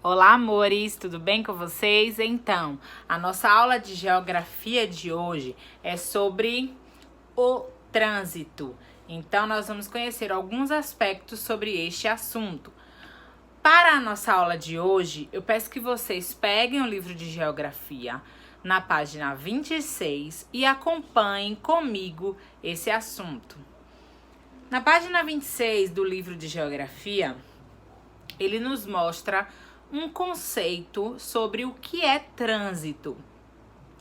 Olá, amores, tudo bem com vocês? Então, a nossa aula de geografia de hoje é sobre o trânsito. Então, nós vamos conhecer alguns aspectos sobre este assunto. Para a nossa aula de hoje, eu peço que vocês peguem o livro de geografia na página 26 e acompanhem comigo esse assunto. Na página 26 do livro de geografia, ele nos mostra um conceito sobre o que é trânsito.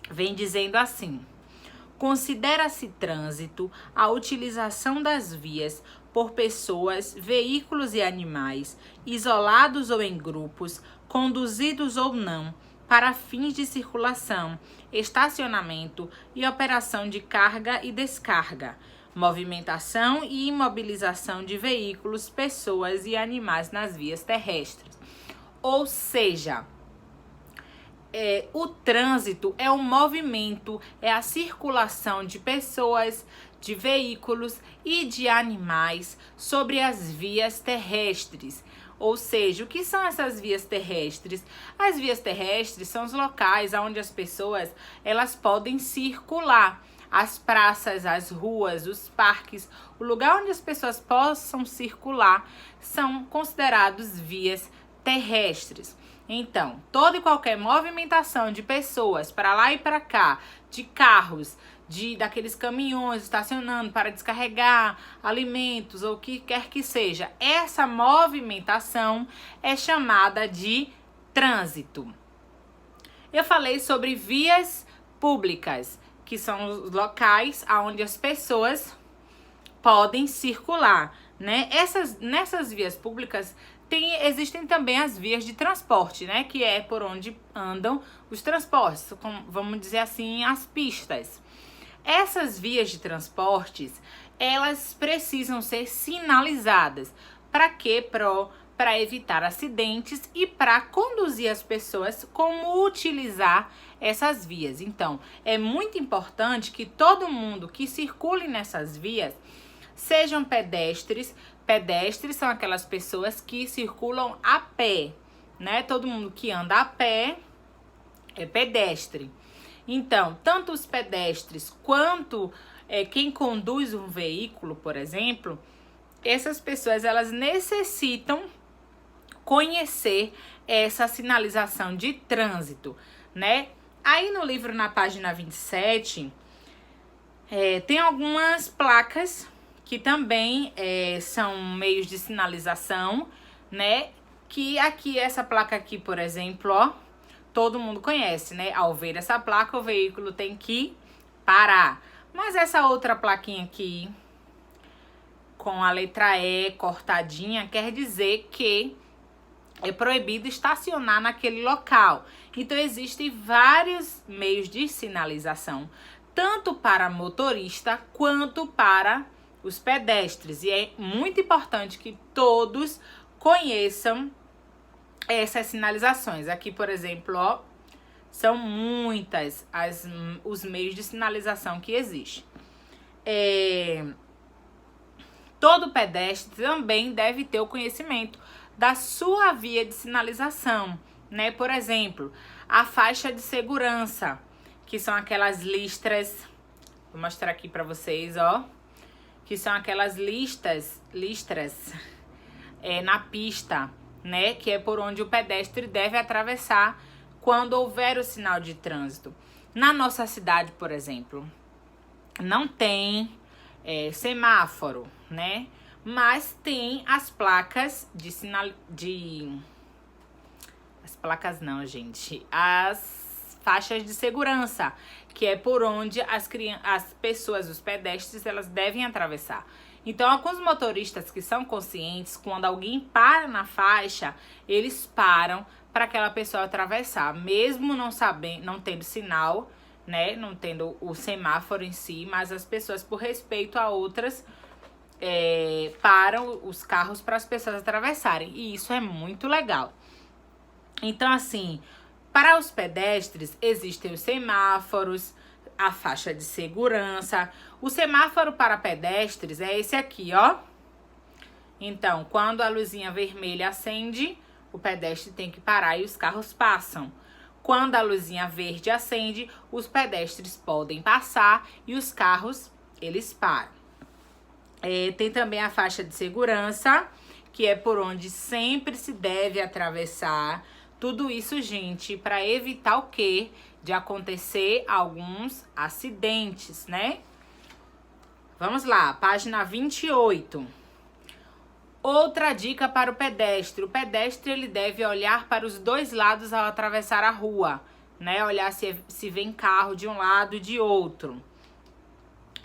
Vem dizendo assim: considera-se trânsito a utilização das vias por pessoas, veículos e animais, isolados ou em grupos, conduzidos ou não, para fins de circulação, estacionamento e operação de carga e descarga, movimentação e imobilização de veículos, pessoas e animais nas vias terrestres. Ou seja, o trânsito é o movimento, é a circulação de pessoas, de veículos e de animais sobre as vias terrestres. Ou seja, o que são essas vias terrestres? As vias terrestres são os locais onde as pessoas elas podem circular. As praças, as ruas, os parques, o lugar onde as pessoas possam circular são considerados vias terrestres. Então, toda e qualquer movimentação de pessoas para lá e para cá, de carros, daqueles caminhões estacionando para descarregar alimentos ou o que quer que seja, essa movimentação é chamada de trânsito. Eu falei sobre vias públicas, que são os locais onde as pessoas podem circular, né? Nessas vias públicas existem também as vias de transporte, né? Que é por onde andam os transportes, vamos dizer assim, as pistas. Essas vias de transportes, elas precisam ser sinalizadas. Para quê? Para evitar acidentes e para conduzir as pessoas como utilizar essas vias. Então, é muito importante que todo mundo que circule nessas vias sejam pedestres. Pedestres são aquelas pessoas que circulam a pé, né? Todo mundo que anda a pé é pedestre. Então, tanto os pedestres quanto quem conduz um veículo, por exemplo, essas pessoas elas necessitam conhecer essa sinalização de trânsito, né? Aí no livro, na página 27, tem algumas placas que também são meios de sinalização, né? Que aqui, essa placa aqui, por exemplo, ó, todo mundo conhece, né? Ao ver essa placa, o veículo tem que parar. Mas essa outra plaquinha aqui, com a letra E cortadinha, quer dizer que é proibido estacionar naquele local. Então, existem vários meios de sinalização, tanto para motorista quanto para os pedestres. E é muito importante que todos conheçam essas sinalizações. Aqui, por exemplo, ó, são muitas os meios de sinalização que existem. Todo pedestre também deve ter o conhecimento da sua via de sinalização, né? Por exemplo, a faixa de segurança, que são aquelas listras, vou mostrar aqui para vocês, ó, que são aquelas listras na pista, né? Que é por onde o pedestre deve atravessar quando houver o sinal de trânsito. Na nossa cidade, por exemplo, não tem semáforo, né? Mas tem as placas as placas não, gente. As faixas de segurança, que é por onde as pessoas, os pedestres, elas devem atravessar. Então, alguns motoristas que são conscientes, quando alguém para na faixa, eles param para aquela pessoa atravessar, mesmo não tendo sinal, né? Não tendo o semáforo em si, mas as pessoas, por respeito a outras, param os carros para as pessoas atravessarem. E isso é muito legal. Então, assim, para os pedestres, existem os semáforos, a faixa de segurança. O semáforo para pedestres é esse aqui, ó. Então, quando a luzinha vermelha acende, o pedestre tem que parar e os carros passam. Quando a luzinha verde acende, os pedestres podem passar e os carros, eles param. Tem também a faixa de segurança, que é por onde sempre se deve atravessar. Tudo isso, gente, para evitar o quê? De acontecer alguns acidentes, né? Vamos lá, página 28. Outra dica para o pedestre. O pedestre, ele deve olhar para os dois lados ao atravessar a rua, né? Olhar se vem carro de um lado e de outro.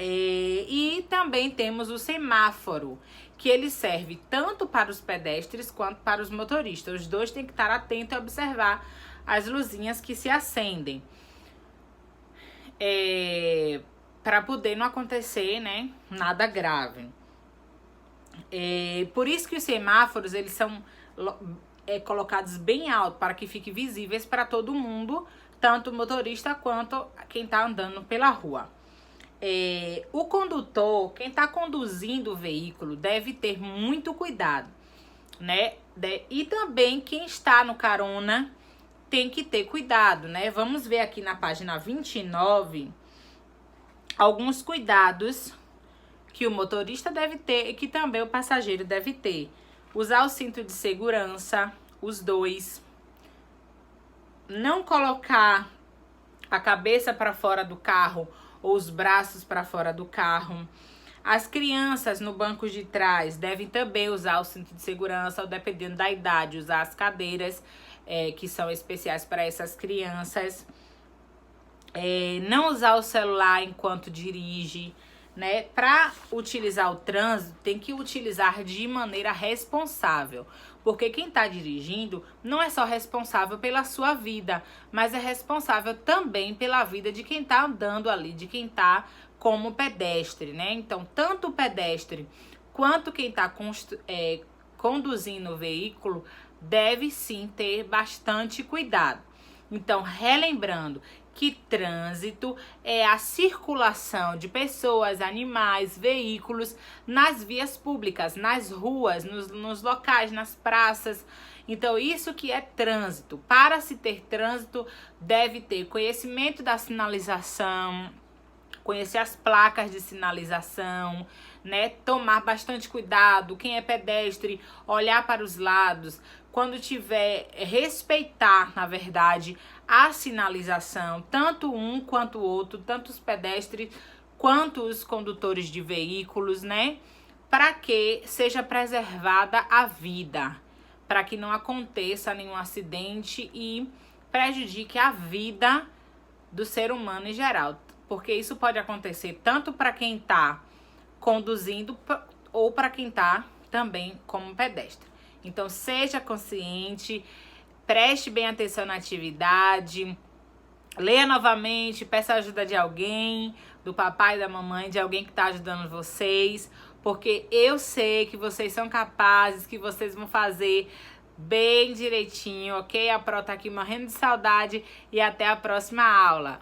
E também temos o semáforo, que ele serve tanto para os pedestres quanto para os motoristas. Os dois têm que estar atentos a observar as luzinhas que se acendem. Para poder não acontecer, né, nada grave. Por isso que os semáforos, eles são colocados bem alto, para que fiquem visíveis para todo mundo, tanto o motorista quanto quem está andando pela rua. O condutor, quem está conduzindo o veículo, deve ter muito cuidado, né? E também quem está no carona tem que ter cuidado, né? Vamos ver aqui na página 29 alguns cuidados que o motorista deve ter e que também o passageiro deve ter. Usar o cinto de segurança, os dois. Não colocar a cabeça para fora do carro ou os braços para fora do carro. As crianças no banco de trás devem também usar o cinto de segurança, ou dependendo da idade, usar as cadeiras que são especiais para essas crianças. Não usar o celular enquanto dirige, né? Para utilizar o trânsito, tem que utilizar de maneira responsável. Porque quem está dirigindo não é só responsável pela sua vida, mas é responsável também pela vida de quem está andando ali, de quem está como pedestre, né? Então, tanto o pedestre quanto quem está conduzindo o veículo deve sim ter bastante cuidado. Então, relembrando que trânsito é a circulação de pessoas, animais, veículos nas vias públicas, nas ruas, nos locais, nas praças. Então, isso que é trânsito. Para se ter trânsito, deve ter conhecimento da sinalização, conhecer as placas de sinalização, né? Tomar bastante cuidado. Quem é pedestre, olhar para os lados. Quando tiver, respeitar, na verdade, a sinalização, tanto um quanto o outro, tanto os pedestres quanto os condutores de veículos, né? Para que seja preservada a vida, para que não aconteça nenhum acidente e prejudique a vida do ser humano em geral. Porque isso pode acontecer tanto para quem está conduzindo ou para quem está também como pedestre. Então, seja consciente, preste bem atenção na atividade, leia novamente, peça ajuda de alguém, do papai, da mamãe, de alguém que está ajudando vocês, porque eu sei que vocês são capazes, que vocês vão fazer bem direitinho, ok? A Pro tá aqui morrendo de saudade e até a próxima aula.